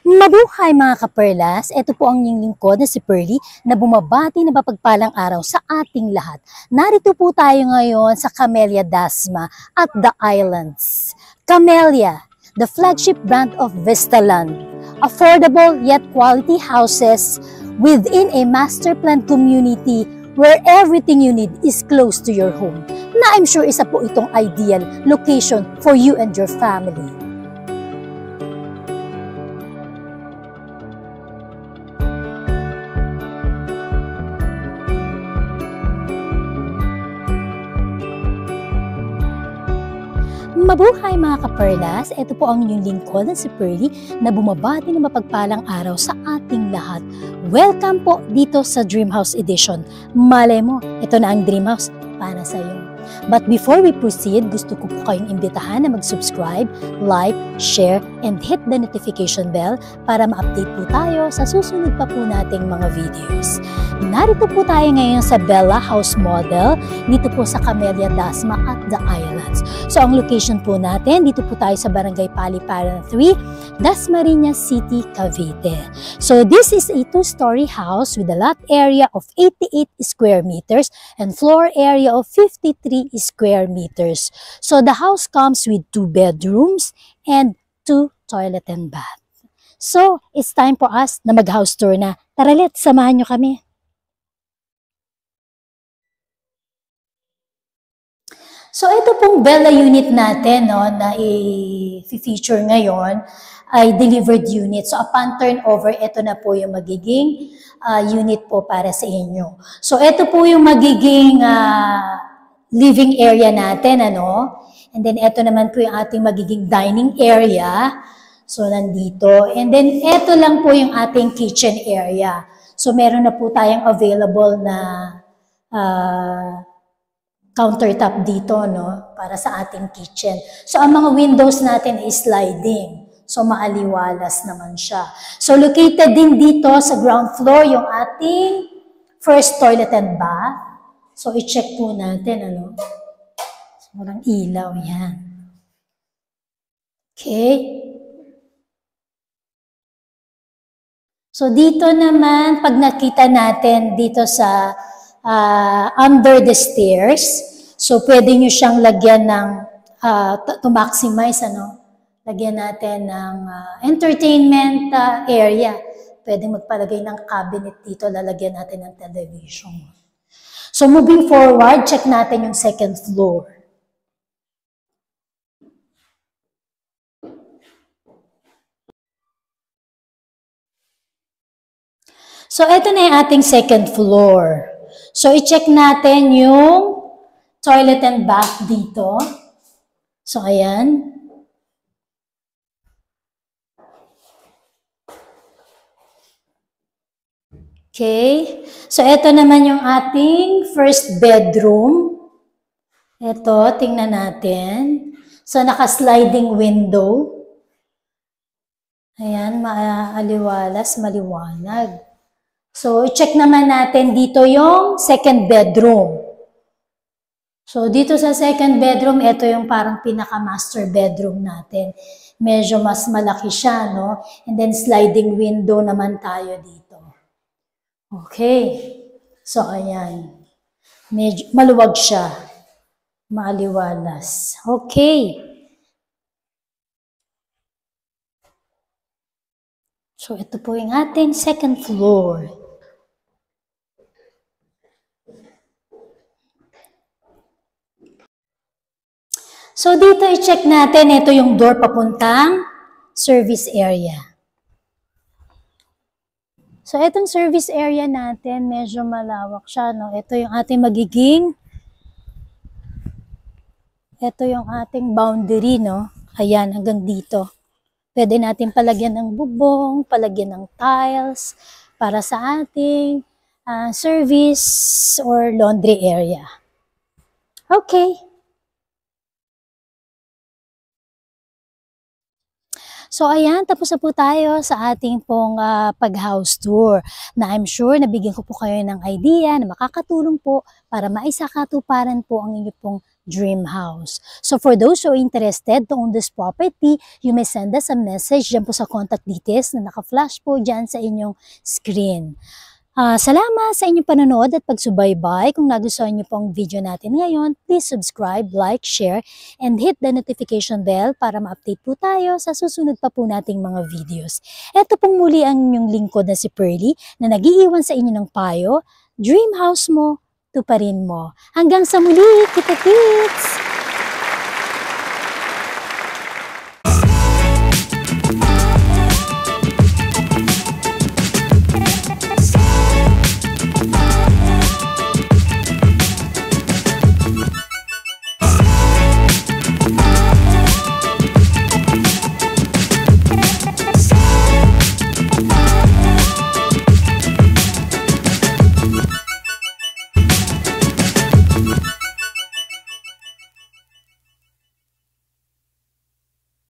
Mabuhay mga kaperlas, ito po ang inyong lingkod na si Pearly na bumabati na mapagpalang araw sa ating lahat. Narito po tayo ngayon sa Camellia Dasma at the Islands. Camellia, the flagship brand of Vistaland. Affordable yet quality houses within a master planned community where everything you need is close to your home. Na I'm sure isa po itong ideal location for you and your family. Mabuhay mga kaperlas, ito po ang inyong lingkod na si Pearly na bumabati ng mapagpalang araw sa ating lahat. Welcome po dito sa Dream House Edition. Malay mo, ito na ang Dream House para sa iyo. But before we proceed, gusto ko po kayong imbitahan na mag-subscribe, like, share, and hit the notification bell para ma-update po tayo sa susunod pa po nating mga videos. Narito po tayo ngayon sa Bella House Model, dito po sa Camellia Dasma at the Islands. So ang location po natin, dito po tayo sa Barangay Paliparan 3, Dasmariñas City, Cavite. So this is a two-story house with a lot area of 88 square meters and floor area of 53 square meters. So the house comes with 2 bedrooms and 2 toilet and bath. So it's time for us na mag-house tour na. Tara let's, samahan nyo kami. So ito pong Bella unit natin na i-feature ngayon ay delivered unit. So upon turnover, ito na po yung magiging unit po para sa inyo. So ito po yung magiging living area natin, And then ito naman po yung ating magiging dining area. So nandito. And then ito lang po yung ating kitchen area. So meron na po tayong available na countertop dito, para sa ating kitchen. So, ang mga windows natin is sliding. So, maaliwalas naman siya. So, located din dito sa ground floor yung ating first toilet and bath. So, i-check po natin, So, walang ilaw, yan. Okay. So, dito naman, pag nakita natin dito sa under the stairs. So, pwede nyo siyang lagyan ng, to maximize, lagyan natin ng entertainment area. Pwede magpalagay ng cabinet dito, lalagyan natin ng television. So, moving forward, check natin yung second floor. So, ito na yung ating second floor. So, i-check natin yung toilet and bath dito. So, ayan. Okay. So, ito naman yung ating first bedroom. Ito, tingnan natin. So, naka-sliding window. Ayan, maaliwalas, maliwanag. So, i-check naman natin dito yung second bedroom. So, dito sa second bedroom, ito yung parang pinaka-master bedroom natin. Medyo mas malaki siya, And then, sliding window naman tayo dito. Okay. So, ayan. Medyo maluwag siya. Maaliwalas. Okay. So, ito po yung ating second floor. So, dito i-check natin, ito yung door papuntang service area. So, itong service area natin, medyo malawak siya, Ito yung ating magiging, ito yung ating boundary, Ayan, hanggang dito. Pwede natin palagyan ng bubong, palagyan ng tiles, para sa ating service or laundry area. Okay. So ayan, tapos na po tayo sa ating pong pag-house tour na I'm sure nabigyan ko po kayo ng idea na makakatulong po para maisakatuparan po ang inyong pong dream house. So for those who are interested to own this property, you may send us a message dyan po sa contact details na naka-flash po dyan sa inyong screen. Salamat sa inyong panonood at pagsubaybay. Kung nagustuhan niyo po ang video natin ngayon, please subscribe, like, share, and hit the notification bell para ma-update po tayo sa susunod pa po nating mga videos. Ito pong muli ang inyong lingkod na si Pearly na nag-iiwan sa inyo ng payo, dream house mo, tuparin mo. Hanggang sa muli, kita-kits!